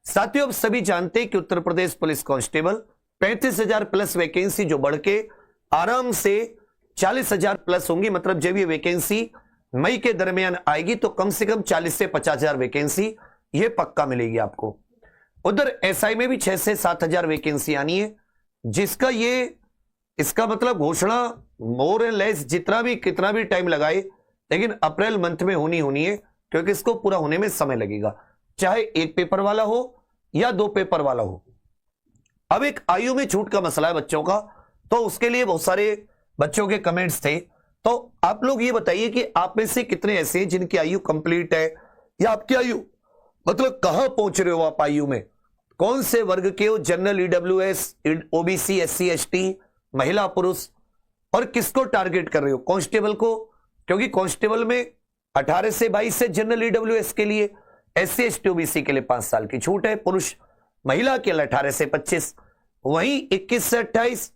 साथियों, अब सभी जानते हैं कि Uttar Pradesh police constable 35,000 plus vacancy जो बढ़ के आराम से 40,000 प्लस होंगी। मतलब जब ये वैकेंसी मई के दरमियान आएगी तो कम से कम 40 से 50,000 वैकेंसी ये पक्का मिलेगी आपको। उधर एसआई में भी 6 से 7,000 वैकेंसी आनी है, जिसका ये इसका मतलब घोषणा मोर एंड लेस जितना भी कितना भी टाइम लगाए, लेकिन अप्रैल मंथ में होनी है, क्योंकि इसको पूरा होने में समय लगेगा, चाहे एक पेपर वाला हो या 2 पेपर वाला हो। अब एक आयु में छूट का मसला है बच्चों का, तो उसके लिए बहुत सारे बच्चों के कमेंट्स थे। तो आप लोग ये बताइए कि आप में से कितने ऐसे हैं जिनकी आयु कंप्लीट है, या आपकी आयु मतलब कहां पहुंच रहे हो आप आयु में, कौन से वर्ग के हो, general, EWS, OBC, SC, ST, महिला, पुरुष, और किसको टारगेट कर रहे हो? कांस्टेबल को, क्योंकि कांस्टेबल में 18 से 22 है जनरल ईडब्ल्यूएस के लिए, एससी, एसटी, ओबीसी के लिए 5 साल की छूट है, पुरुष महिला के लिए 18 से 25, वहीं 21 से 28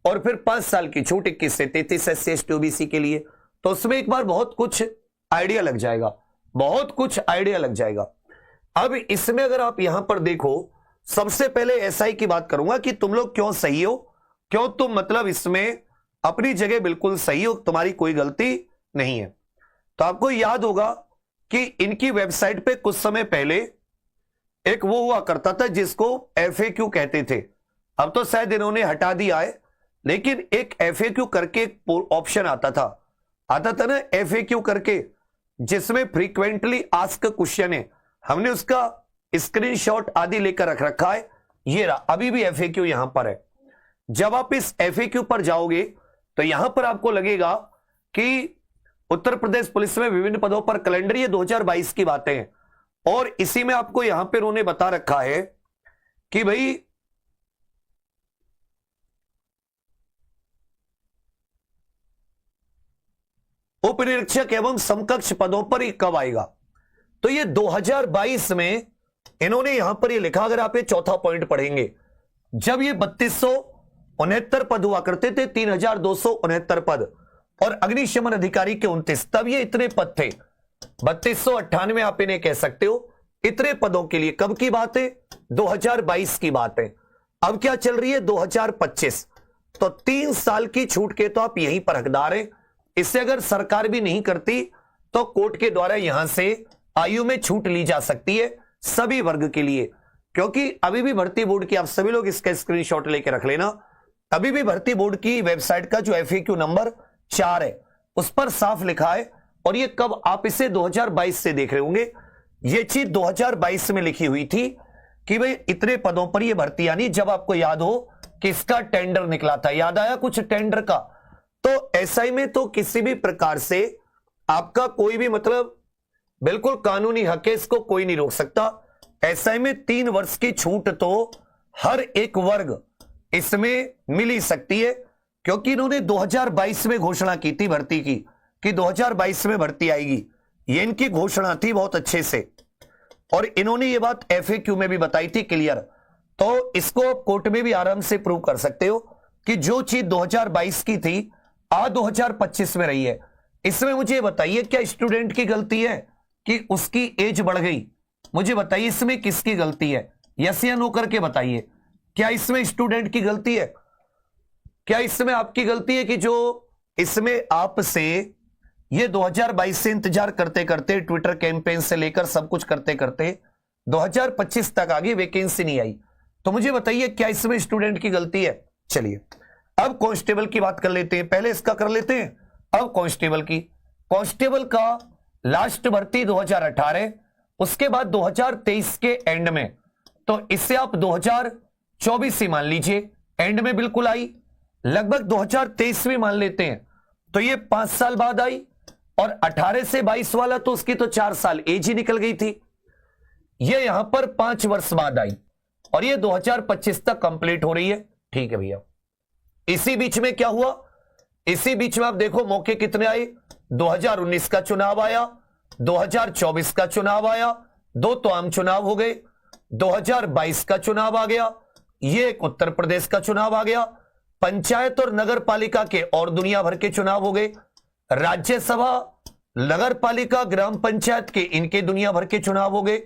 और फिर 5 साल की छूट 21 से 33 एससी, एसटी, ओबीसी के लिए। तो उसमें एक बार बहुत कुछ आइडिया लग जाएगा, बहुत कुछ आइडिया लग जाएगा। अब इसमें अगर आप यहां पर देखो, सबसे पहले एसआई की बात करूंगा कि तुम लोग क्यों सही हो, क्यों तुम मतलब इसमें अपनी जगह बिल्कुल सही हो, तुम्हारी कोई गलती नहीं है। तो आपको याद होगा कि इनकी वेबसाइट पे कुछ समय पहले एक वो हुआ करता था जिसको एफएक्यू कहते थे, अब तो शायद इन्होंने हटा दिया है, लेकिन एक एफएक्यू करके एक ऑप्शन आता था ना एफएक्यू करके, जिसमें फ्रीक्वेंटली आस्क्ड क्वेश्चन है। हमने उसका स्क्रीनशॉट आदि लेकर रख रखा है, ये रहा, अभी भी एफएक्यू यहां पर है। जब आप इस एफएक्यू पर जाओगे तो यहां पर आपको लगेगा कि उत्तर प्रदेश पुलिस में विभिन्न पदों पर कैलेंडर, ये 2022 की बातें हैं, और इसी में आपको यहां पर उन्होंने बता रखा है कि भाई उप निरीक्षक एवं समकक्ष पदों पर कब आएगा। तो ये 2022 में इन्होंने यहां पर ये लिखा, अगर आप ये चौथा पॉइंट पढ़ेंगे, जब ये 3269 पद हुआ करते थे, 3269 पद, और अग्निशमन अधिकारी के 29, तब ये इतने पद थे, 3298 आप इन्हें कह सकते हो, इतने पदों के लिए। कब की बात है? 2022 की बात है। अब क्या चल रही है? 2025। तो 3 साल की छूट के तो आप यहीं पर हकदार हैं। इससे अगर सरकार भी नहीं करती तो कोर्ट के द्वारा यहां से आयु में छूट ली जा सकती है सभी वर्ग के लिए, क्योंकि अभी भी भर्ती बोर्ड की, आप सभी लोग इसका स्क्रीनशॉट लेकर रख लेना, अभी भी भर्ती बोर्ड की वेबसाइट का जो एफएक्यू नंबर 4 है उस पर साफ लिखा है, और ये कब, आप इसे 2022 से देख रहे होंगे, ये चीज 2022 में लिखी हुई थी कि भाई इतने पदों पर ये भर्ती आनी। जब आपको याद हो कि इसका टेंडर निकला था, याद आया कुछ टेंडर का, तो एसआई में तो किसी भी प्रकार से आपका कोई भी मतलब बिल्कुल कानूनी हक है, इसको कोई नहीं रोक सकता। एसआई में 3 वर्ष की छूट तो हर एक वर्ग इसमें मिल ही सकती है, क्योंकि इन्होंने 2022 में घोषणा की थी भर्ती की कि 2022 में भर्ती आएगी, ये इनकी घोषणा थी बहुत अच्छे से, और इन्होंने ये बात एफएक्यू में भी बताई थी क्लियर। तो इसको आप कोर्ट में भी आराम से प्रूव कर सकते हो कि जो चीज 2022 की थी आज 2025 में रही है। इसमें मुझे बताइए, क्या स्टूडेंट की गलती है कि उसकी एज बढ़ गई? मुझे बताइए इसमें किसकी गलती है? यस या नो करके बताइए, क्या इसमें स्टूडेंट की गलती है? क्या इसमें आपकी गलती है कि जो इसमें आपसे ये 2022 से इंतजार करते करते, ट्विटर कैंपेन से लेकर सब कुछ करते करते 2025 तक आगे वैकेंसी नहीं आई? तो मुझे बताइए क्या इसमें स्टूडेंट की गलती है? चलिए अब कांस्टेबल की बात कर लेते हैं, पहले इसका कर लेते हैं, अब कांस्टेबल की। कांस्टेबल का लास्ट भर्ती 2018, उसके बाद 2023 के एंड में, तो इससे आप 2024 ही मान लीजिए, एंड में बिल्कुल आई, लगभग 2023 में मान लेते हैं, तो ये 5 साल बाद आई, और 18 से 22 वाला तो उसकी तो 4 साल एज ही निकल गई थी, ये यहां पर 5 वर्ष बाद आई, और ये 2025 तक कंप्लीट हो रही है। ठीक है भैया, इसी बीच में क्या हुआ? इसी बीच में आप देखो मौके कितने आए, 2019 का चुनाव आया, 2024 का चुनाव आया, 2 तो आम चुनाव हो गए, 2022 का चुनाव आ गया, ये एक उत्तर प्रदेश का चुनाव आ गया, पंचायत और नगर पालिका के और दुनिया भर के चुनाव हो गए, राज्यसभा, नगर पालिका, ग्राम पंचायत के इनके दुनिया भर के चुनाव हो गए,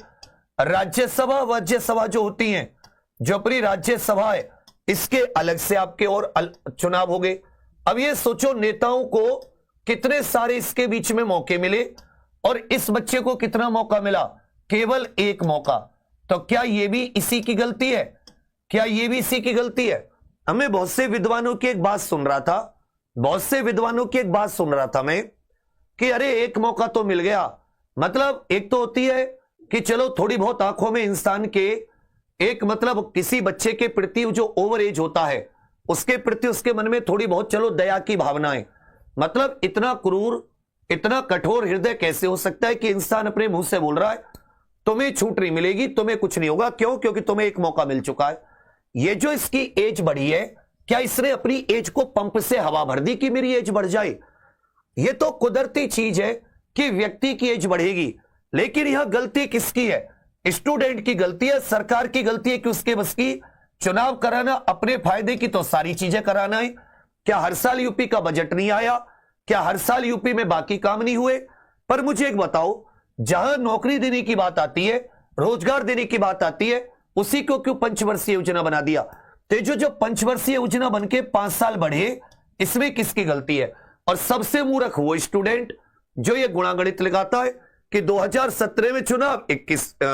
राज्यसभा राज्यसभा जो होती हैं, जो अपनी राज्यसभा है, इसके अलग से आपके और चुनाव हो गए। अब ये सोचो नेताओं को कितने सारे इसके बीच में मौके मिले और इस बच्चे को कितना मौका मिला, केवल एक मौका। तो क्या ये भी इसी की गलती है? क्या ये भी इसी की गलती है? हमें बहुत से विद्वानों की एक बात सुन रहा था, मैं कि अरे एक मौका तो मिल गया। मतलब एक तो होती है कि चलो थोड़ी बहुत आंखों में इंसान के एक मतलब किसी बच्चे के प्रति जो ओवर एज होता है उसके प्रति उसके मन में थोड़ी बहुत चलो दया की भावनाएं। मतलब इतना क्रूर, इतना कठोर हृदय कैसे हो सकता है कि इंसान अपने मुंह से बोल रहा है तुम्हें छूट नहीं मिलेगी, तुम्हें कुछ नहीं होगा। क्यों? क्योंकि तुम्हें एक मौका मिल चुका है। ये जो इसकी एज बढ़ी है, क्या इसने अपनी एज को पंप से हवा भर दी कि मेरी एज बढ़ जाए? ये तो कुदरती चीज है कि व्यक्ति की एज बढ़ेगी। लेकिन यह गलती किसकी है? स्टूडेंट की गलती है, सरकार की गलती है कि उसके बस की चुनाव कराना, अपने फायदे की तो सारी चीजें कराना है। क्या हर साल यूपी का बजट नहीं आया? क्या हर साल यूपी में बाकी काम नहीं हुए? पर मुझे एक बताओ, जहां नौकरी देने की बात आती है, रोजगार देने की बात आती है, उसी को क्यों पंचवर्षीय योजना बना दिया? तो जो पंचवर्षीय योजना बनके 5 साल बढ़े, इसमें किसकी गलती है? और सबसे मूर्ख वो स्टूडेंट जो ये गुणागणित लगाता है कि 2017 में चुनाव,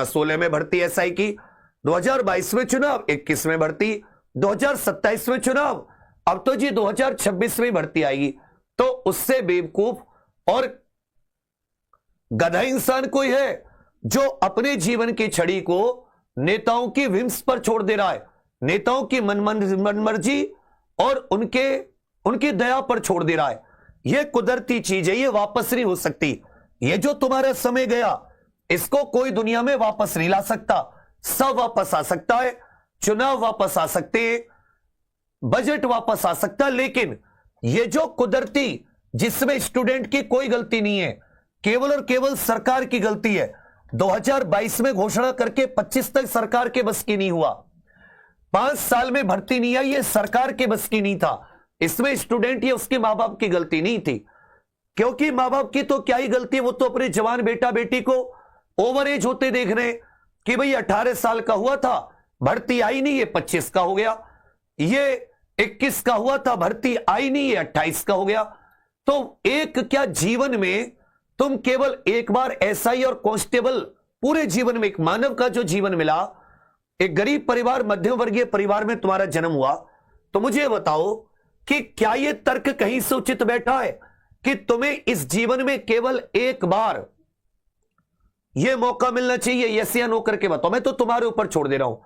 16 में भर्ती एसआई की, 2022 में चुनाव, 21 में भर्ती, 2027 में चुनाव, अब तो जी 2026 में भर्ती आएगी। तो उससे बेवकूफ और गधा इंसान कोई है जो अपने जीवन की छड़ी को नेताओं की विम्स पर छोड़ दे रहा है, नेताओं की मनमर्जी और उनकी दया पर छोड़ दे रहा है। यह कुदरती चीज है, यह वापस नहीं हो सकती। यह जो तुम्हारा समय गया, इसको कोई दुनिया में वापस नहीं ला सकता। सब वापस आ सकता है, चुनाव वापस आ सकते हैं, बजट वापस आ सकता है, लेकिन यह जो कुदरती, जिसमें स्टूडेंट की कोई गलती नहीं है, केवल और केवल सरकार की गलती है। 2022 में घोषणा करके 25 तक सरकार के बस की नहीं हुआ, 5 साल में भर्ती नहीं आई, ये सरकार के बस की नहीं था। इसमें स्टूडेंट, ये उसके मां बाप की गलती नहीं थी, क्योंकि मां बाप की तो क्या ही गलती है, वो तो अपने जवान बेटा बेटी को ओवर एज होते देख रहे हैं कि भाई 18 साल का हुआ था, भर्ती आई नहीं, ये 25 का हो गया, ये 21 का हुआ था, भर्ती आई नहीं, ये 28 का हो गया। तो एक क्या जीवन में तुम केवल एक बार एसआई और कांस्टेबल, पूरे जीवन में एक मानव का जो जीवन मिला, एक गरीब परिवार, मध्यम वर्गीय परिवार में तुम्हारा जन्म हुआ, तो मुझे बताओ कि क्या यह तर्क कहीं से उचित बैठा है कि तुम्हें इस जीवन में केवल एक बार यह मौका मिलना चाहिए? यस या नो करके बताओ। मैं तो तुम्हारे ऊपर छोड़ दे रहा हूं,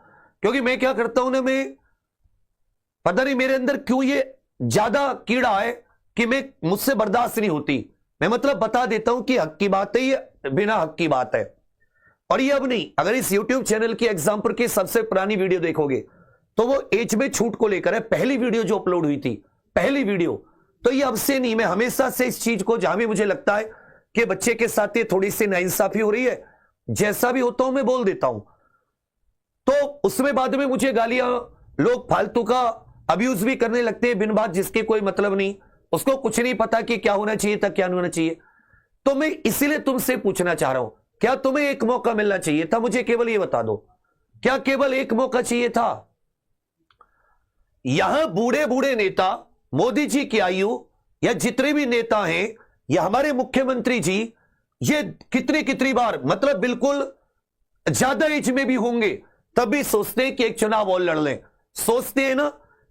क्योंकि मैं क्या करता हूं ना, मैं पता नहीं मेरे अंदर क्यों ये ज्यादा कीड़ा है कि मैं मुझसे बर्दाश्त नहीं होती। मैं मतलब बता देता हूं कि हक की बात है, ये बिना हक की बात है। और ये अब नहीं, अगर इस YouTube चैनल की एग्जाम्पल की सबसे पुरानी वीडियो देखोगे तो वो एज में छूट को लेकर है, पहली वीडियो जो अपलोड हुई थी, पहली वीडियो। तो ये अब से नहीं, मैं हमेशा से इस चीज को, जहां भी मुझे लगता है कि बच्चे के साथ ये थोड़ी सी नाइंसाफी हो रही है, जैसा भी होता हूं मैं बोल देता हूं। तो उसमें बाद में मुझे गालियां, लोग फालतू का अब्यूज भी करने लगते हैं बिन बात, जिसके कोई मतलब नहीं, उसको कुछ नहीं पता कि क्या होना चाहिए था, क्या नहीं होना चाहिए। तो मैं इसीलिए तुमसे पूछना चाह रहा हूं, क्या तुम्हें एक मौका मिलना चाहिए था? मुझे केवल ये बता दो, क्या केवल एक मौका चाहिए था? यहां बूढ़े बूढ़े नेता, मोदी जी की आयु, या जितने भी नेता हैं, या हमारे मुख्यमंत्री जी, ये कितनी कितनी बार, मतलब बिल्कुल ज्यादा एज में भी होंगे, तब भी सोचते हैं कि एक चुनाव और लड़ लें, सोचते हैं ना।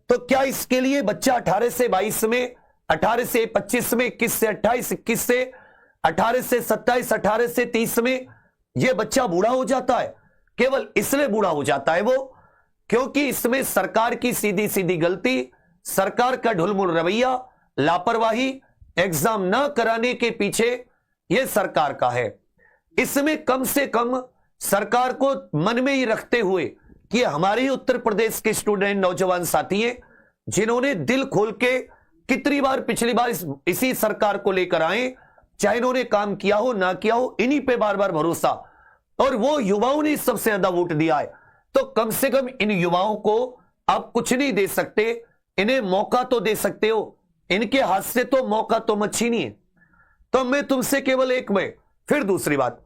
तो क्या इसके लिए बच्चा 18 से 22 में, 18 से 25 में, 21 से 28, 21 से 18 से 27, 18 से 30 में यह बच्चा बूढ़ा हो जाता है? केवल इसलिए बूढ़ा हो जाता है वो क्योंकि इसमें सरकार की सीधी सीधी गलती, सरकार का ढुलमुल रवैया, लापरवाही, एग्जाम ना कराने के पीछे यह सरकार का है। इसमें कम से कम सरकार को मन में ही रखते हुए कि हमारे ही उत्तर प्रदेश के स्टूडेंट, नौजवान साथी हैं जिन्होंने दिल खोल के कितनी बार, पिछली बार इसी सरकार को लेकर आए, चाहे इन्होंने काम किया हो ना किया हो, इन्हीं पे बार बार भरोसा, और वो युवाओं ने सबसे ज्यादा वोट दिया है। तो कम से कम इन युवाओं को आप कुछ नहीं दे सकते, इन्हें मौका तो दे सकते हो, इनके हाथ से तो मौका तो मच्छी नहीं है। तो मैं तुमसे केवल एक में, फिर दूसरी बात,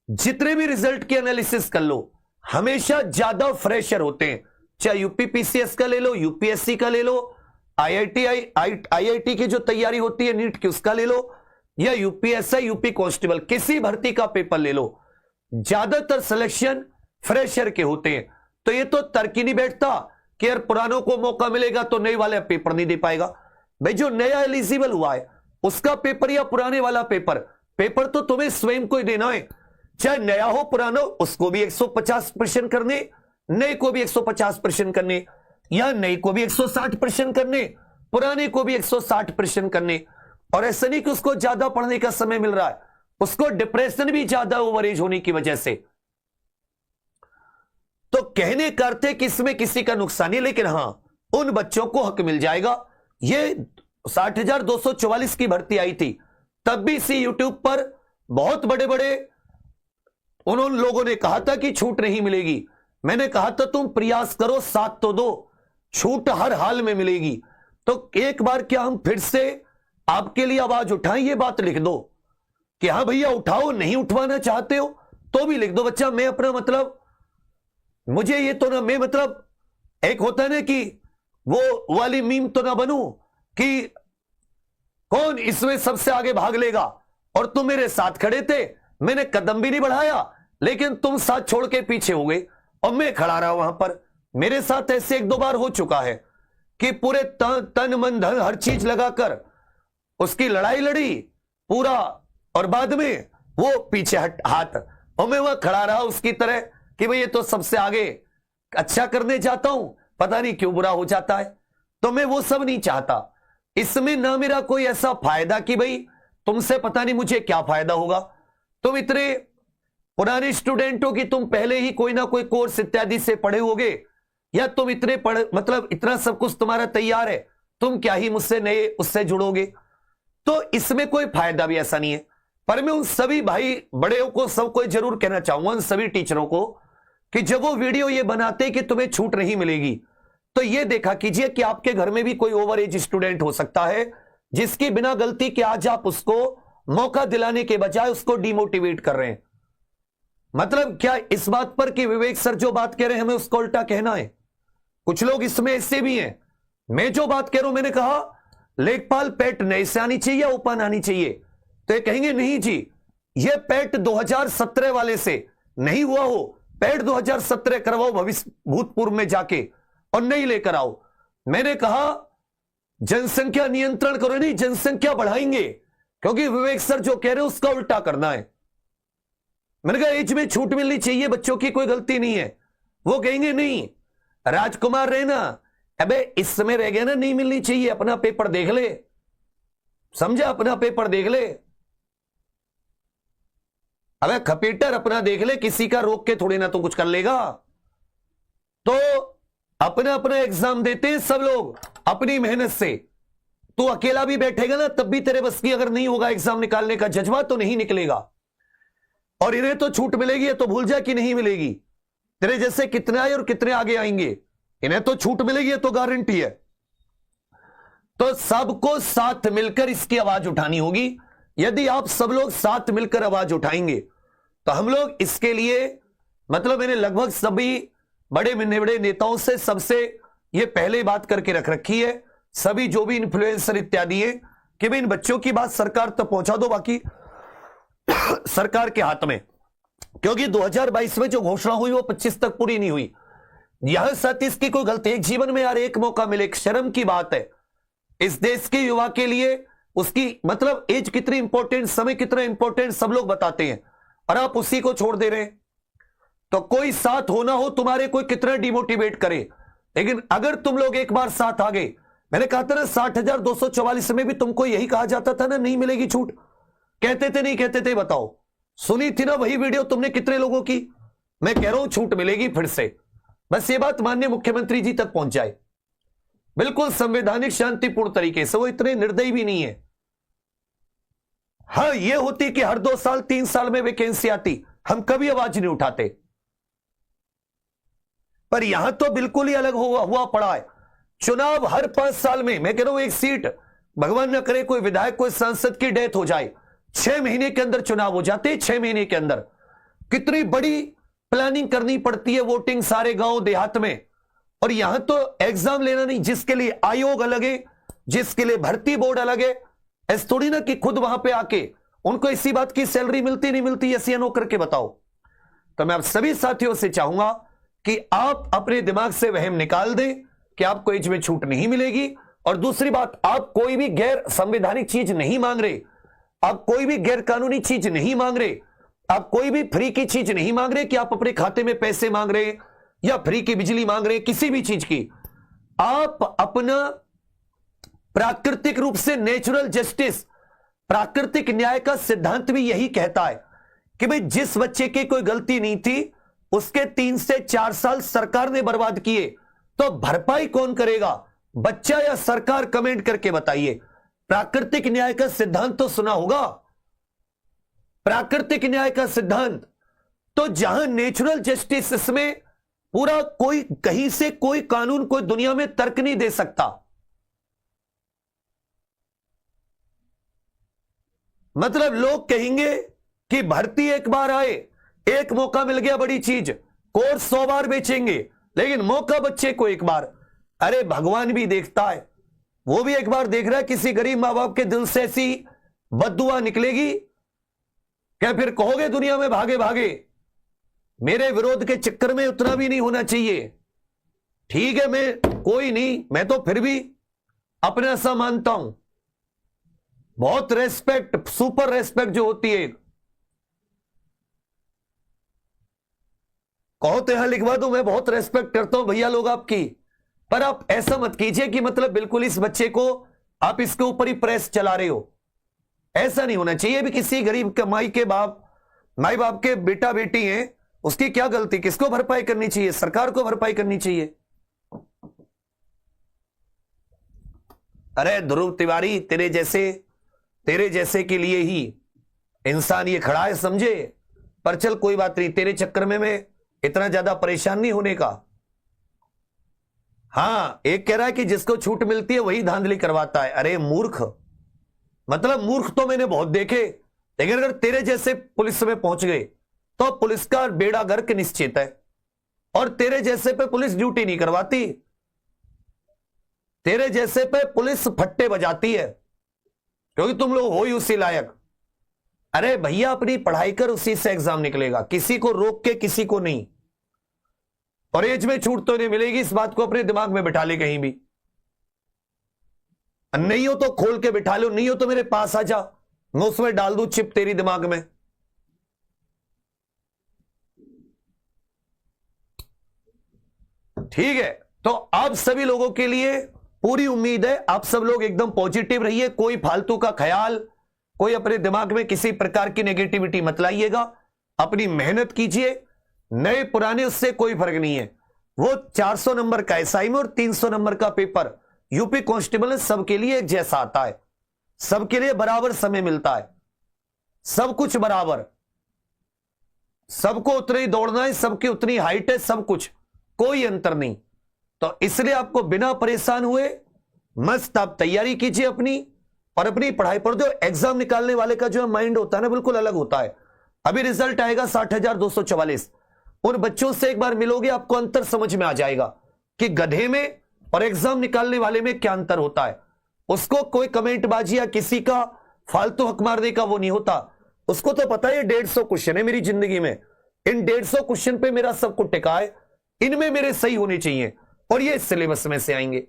जितने भी रिजल्ट की एनालिसिस कर लो, हमेशा ज्यादा फ्रेशर होते हैं। चाहे यूपीपीसीएस का ले लो, यूपीएससी का ले लो, आईआईटी की जो तैयारी होती है नीट की उसका ले लो, या यूपीएसआई, यूपी कांस्टेबल, किसी भर्ती का पेपर ले लो, ज्यादातर सिलेक्शन फ्रेशर के होते हैं। तो ये तो तर्क ही नहीं बैठता कि यार पुरानों को मौका मिलेगा तो नए वाले पेपर नहीं दे पाएगा। भाई जो नया एलिजिबल हुआ है उसका पेपर या पुराने वाला पेपर तो तुम्हें स्वयं को ही देना है। चाहे नया हो पुराना, उसको भी 150% करने, नए को भी 150% करने, या नए को भी 160% करने, पुराने को भी 160% करने। और ऐसा नहीं कि उसको ज्यादा पढ़ने का समय मिल रहा है, उसको डिप्रेशन भी ज्यादा ओवरेज होने की वजह से। तो कहने का अर्थ है कि इसमें किसी का नुकसान नहीं, लेकिन हां उन बच्चों को हक मिल जाएगा। ये 60,244 की भर्ती आई थी, तब भी इसी यूट्यूब पर बहुत बड़े बड़े उन्होंने लोगों ने कहा था कि छूट नहीं मिलेगी। मैंने कहा था तुम प्रयास करो, साथ तो दो, छूट हर हाल में मिलेगी। तो एक बार क्या हम फिर से आपके लिए आवाज उठाएं, ये बात लिख दो कि हाँ भैया उठाओ, नहीं उठवाना चाहते हो तो भी लिख दो। बच्चा मैं अपना मतलब, मुझे ये तो ना, मैं मतलब एक होता है ना कि वो वाली मीम तो ना बनूं कि कौन इसमें सबसे आगे भाग लेगा, और तुम मेरे साथ खड़े थे, मैंने कदम भी नहीं बढ़ाया लेकिन तुम साथ छोड़ के पीछे हो गए और मैं खड़ा रहा वहां पर। मेरे साथ ऐसे 1-2 बार हो चुका है कि पूरे तन मन धन हर चीज लगाकर उसकी लड़ाई लड़ी पूरा, और बाद में वो पीछे हाथ, और मैं वहां खड़ा रहा उसकी तरह कि भाई ये तो सबसे आगे अच्छा करने जाता हूं, पता नहीं क्यों बुरा हो जाता है। तो मैं वो सब नहीं चाहता। इसमें ना मेरा कोई ऐसा फायदा कि भाई तुमसे पता नहीं मुझे क्या फायदा होगा, तुम इतने पुराने स्टूडेंट हो कि तुम पहले ही कोई ना कोई कोर्स इत्यादि से पढ़े होगे, या तुम इतने मतलब इतना सब कुछ तुम्हारा तैयार है, तुम क्या ही मुझसे नए उससे जुड़ोगे। तो इसमें कोई फायदा भी ऐसा नहीं है। पर मैं उन सभी भाई बड़े को सबको जरूर कहना चाहूंगा, उन सभी टीचरों को, कि जब वो वीडियो ये बनाते कि तुम्हें छूट नहीं मिलेगी, तो ये देखा कीजिए कि आपके घर में भी कोई ओवर एज स्टूडेंट हो सकता है जिसकी बिना गलती के आज आप उसको मौका दिलाने के बजाय उसको डिमोटिवेट कर रहे हैं। मतलब क्या इस बात पर कि विवेक सर जो बात कह रहे हैं हमें उसको उल्टा कहना है? कुछ लोग इसमें ऐसे भी हैं। मैं जो बात कह रहा हूं, मैंने कहा लेखपाल पैट नए से आनी चाहिए या ओपन आनी चाहिए, तो ये कहेंगे नहीं जी ये पैट 2017 वाले से नहीं हुआ हो, पैट 2017 करवाओ भविष्य भूतपूर्व में जाके और नहीं लेकर आओ। मैंने कहा जनसंख्या नियंत्रण करो, नहीं जनसंख्या बढ़ाएंगे, क्योंकि विवेक सर जो कह रहे हैं उसका उल्टा करना है। मैंने कहा एज में छूट मिलनी चाहिए, बच्चों की कोई गलती नहीं है। वो कहेंगे नहीं राजकुमार रहना, अबे इस समय रह गया ना, नहीं मिलनी चाहिए, अपना पेपर देख ले, समझा, अपना पेपर देख ले। अबे खपीटर अपना देख ले, किसी का रोक के थोड़ी ना तो कुछ कर लेगा। तो अपना अपना एग्जाम देते हैं सब लोग अपनी मेहनत से। तू अकेला भी बैठेगा ना तब भी तेरे बस की अगर नहीं होगा एग्जाम निकालने का जज्बा तो नहीं निकलेगा। और इन्हें तो छूट मिलेगी, तो भूल जा कि नहीं मिलेगी। तेरे जैसे कितने आए और कितने आगे आएंगे, इन्हें तो छूट मिलेगी, तो गारंटी है। तो सबको साथ मिलकर इसकी आवाज उठानी होगी। यदि आप सब लोग साथ मिलकर आवाज उठाएंगे तो हम लोग इसके लिए, मतलब मैंने लगभग सभी बड़े बड़े नेताओं से सबसे ये पहले बात करके रख रखी है, सभी जो भी इन्फ्लुएंसर इत्यादि है, कि भाई इन बच्चों की बात सरकार तक पहुंचा दो, बाकी सरकार के हाथ में। क्योंकि 2022 में जो घोषणा हुई वो 25 तक पूरी नहीं हुई। यह सतीश की कोई गलती, एक जीवन में यार एक मौका मिले, एक शर्म की बात है। इस देश के युवा के लिए उसकी मतलब एज कितनी इंपॉर्टेंट, समय कितना इंपॉर्टेंट सब लोग बताते हैं, और आप उसी को छोड़ दे रहे हैं। तो कोई साथ होना हो तुम्हारे, कोई कितना डिमोटिवेट करे, लेकिन अगर तुम लोग एक बार साथ आ गए, मैंने कहा था ना 60,244 में भी तुमको यही कहा जाता था ना नहीं मिलेगी छूट, कहते थे नहीं कहते थे? बताओ, सुनी थी ना वही वीडियो तुमने कितने लोगों की? मैं कह रहा हूं छूट मिलेगी फिर से, बस ये बात माननीय मुख्यमंत्री जी तक पहुंच जाए, बिल्कुल संवैधानिक शांतिपूर्ण तरीके से। वो इतने निर्दयी भी नहीं है। हाँ ये होती कि हर 2 साल 3 साल में वैकेंसी आती, हम कभी आवाज नहीं उठाते। पर यहां तो बिल्कुल ही अलग हुआ पड़ा है। चुनाव हर 5 साल में, मैं कह रहा हूं एक सीट, भगवान न करे कोई विधायक कोई सांसद की डेथ हो जाए, 6 महीने के अंदर चुनाव हो जाते, 6 महीने के अंदर। कितनी बड़ी प्लानिंग करनी पड़ती है, वोटिंग सारे गांव देहात में। और यहां तो एग्जाम लेना नहीं, जिसके लिए आयोग अलग है, जिसके लिए भर्ती बोर्ड अलग है। ऐसा थोड़ी ना कि खुद वहां पे आके उनको इसी बात की सैलरी मिलती नहीं मिलती, ऐसी या नो करके बताओ। तो मैं आप सभी साथियों से चाहूंगा कि आप अपने दिमाग से वहम निकाल दें कि आपको एज में छूट नहीं मिलेगी। और दूसरी बात, आप कोई भी गैर संवैधानिक चीज नहीं मांग रहे, आप कोई भी गैर कानूनी चीज नहीं मांग रहे, आप कोई भी फ्री की चीज नहीं मांग रहे कि आप अपने खाते में पैसे मांग रहे हैं या फ्री की बिजली मांग रहे हैं, किसी भी चीज की। आप अपना प्राकृतिक रूप से नेचुरल जस्टिस, प्राकृतिक न्याय का सिद्धांत भी यही कहता है कि भाई जिस बच्चे की कोई गलती नहीं थी उसके 3 से 4 साल सरकार ने बर्बाद किए, तो भरपाई कौन करेगा, बच्चा या सरकार? कमेंट करके बताइए। प्राकृतिक न्याय का सिद्धांत तो सुना होगा, प्राकृतिक न्याय का सिद्धांत। तो जहां नेचुरल जस्टिस, इसमें पूरा कोई कहीं से कोई कानून कोई दुनिया में तर्क नहीं दे सकता। मतलब लोग कहेंगे कि भर्ती एक बार आए, एक मौका मिल गया, बड़ी चीज, कोर्स 100 बार बेचेंगे, लेकिन मौका बच्चे को एक बार। अरे भगवान भी देखता है, वो भी एक बार देख रहा है। किसी गरीब मां बाप के दिल से ऐसी बद्दुआ निकलेगी, क्या फिर कहोगे दुनिया में भागे भागे? मेरे विरोध के चक्कर में उतना भी नहीं होना चाहिए। ठीक है, मैं कोई नहीं, मैं तो फिर भी अपना सा मानता हूं। बहुत रेस्पेक्ट, सुपर रेस्पेक्ट जो होती है, कहो तो यहां लिखवा दो, मैं बहुत रेस्पेक्ट करता हूं भैया लोग आपकी। पर आप ऐसा मत कीजिए कि मतलब बिल्कुल इस बच्चे को आप इसके ऊपर ही प्रेस चला रहे हो। ऐसा नहीं होना चाहिए। भी किसी गरीब कमाई के माई बाप के बेटा बेटी हैं, उसकी क्या गलती? किसको भरपाई करनी चाहिए? सरकार को भरपाई करनी चाहिए। अरे ध्रुव तिवारी, तेरे जैसे के लिए ही इंसान ये खड़ा है, समझे? पर चल कोई बात नहीं, तेरे चक्कर में मैं इतना ज्यादा परेशान नहीं होने का। हाँ, एक कह रहा है कि जिसको छूट मिलती है वही धांधली करवाता है। अरे मूर्ख, मतलब मूर्ख तो मैंने बहुत देखे, लेकिन अगर तेरे जैसे पुलिस में पहुंच गए तो पुलिस का बेड़ा गर्क निश्चित है। और तेरे जैसे पे पुलिस ड्यूटी नहीं करवाती, तेरे जैसे पे पुलिस फट्टे बजाती है, क्योंकि तुम लोग हो ही उसी लायक। अरे भैया, अपनी पढ़ाई कर, उसी से एग्जाम निकलेगा, किसी को रोक के किसी को नहीं। और एज में छूट तो नहीं मिलेगी, इस बात को अपने दिमाग में बिठा ले कहीं भी। नहीं हो तो खोल के बिठा लो, नहीं हो तो मेरे पास आ जा, मैं उसमें डाल दूं चिप तेरी दिमाग में। ठीक है, तो आप सभी लोगों के लिए पूरी उम्मीद है, आप सब लोग एकदम पॉजिटिव रहिए। कोई फालतू का ख्याल, कोई अपने दिमाग में किसी प्रकार की नेगेटिविटी मत लाइएगा। अपनी मेहनत कीजिए, नए पुराने उससे कोई फर्क नहीं है। वो 400 नंबर का एसआई में और 300 नंबर का पेपर यूपी कांस्टेबल में सबके लिए एक जैसा आता है, सबके लिए बराबर समय मिलता है, सब कुछ बराबर, सबको उतना ही दौड़ना है, सबकी उतनी हाइट है, सब कुछ, कोई अंतर नहीं। तो इसलिए आपको बिना परेशान हुए मस्त आप तैयारी कीजिए अपनी, और अपनी पढ़ाई पर। जो एग्जाम निकालने वाले का जो माइंड होता है ना, बिल्कुल अलग होता है। अभी रिजल्ट आएगा 60,244, उन बच्चों से एक बार मिलोगे, आपको अंतर समझ में आ जाएगा कि गधे में और एग्जाम निकालने वाले में क्या अंतर होता है। उसको कोई कमेंट बाजी या किसी का फालतू हक मारने का वो नहीं होता, उसको तो पता है 150 क्वेश्चन है मेरी जिंदगी में, इन 150 क्वेश्चन पे मेरा सब कुछ टिका है, इनमें मेरे सही होने चाहिए और ये सिलेबस में से आएंगे।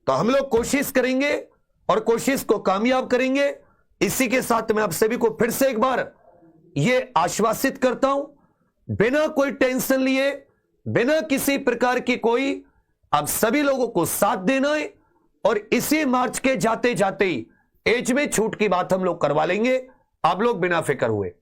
तो हम लोग कोशिश करेंगे और कोशिश को कामयाब करेंगे। इसी के साथ मैं आप सभी को फिर से एक बार ये आश्वासित करता हूं, बिना कोई टेंशन लिए, बिना किसी प्रकार की कोई, आप सभी लोगों को साथ देना है। और इसी मार्च के जाते जाते ही एज में छूट की बात हम लोग करवा लेंगे, आप लोग बिना फिक्र हुए।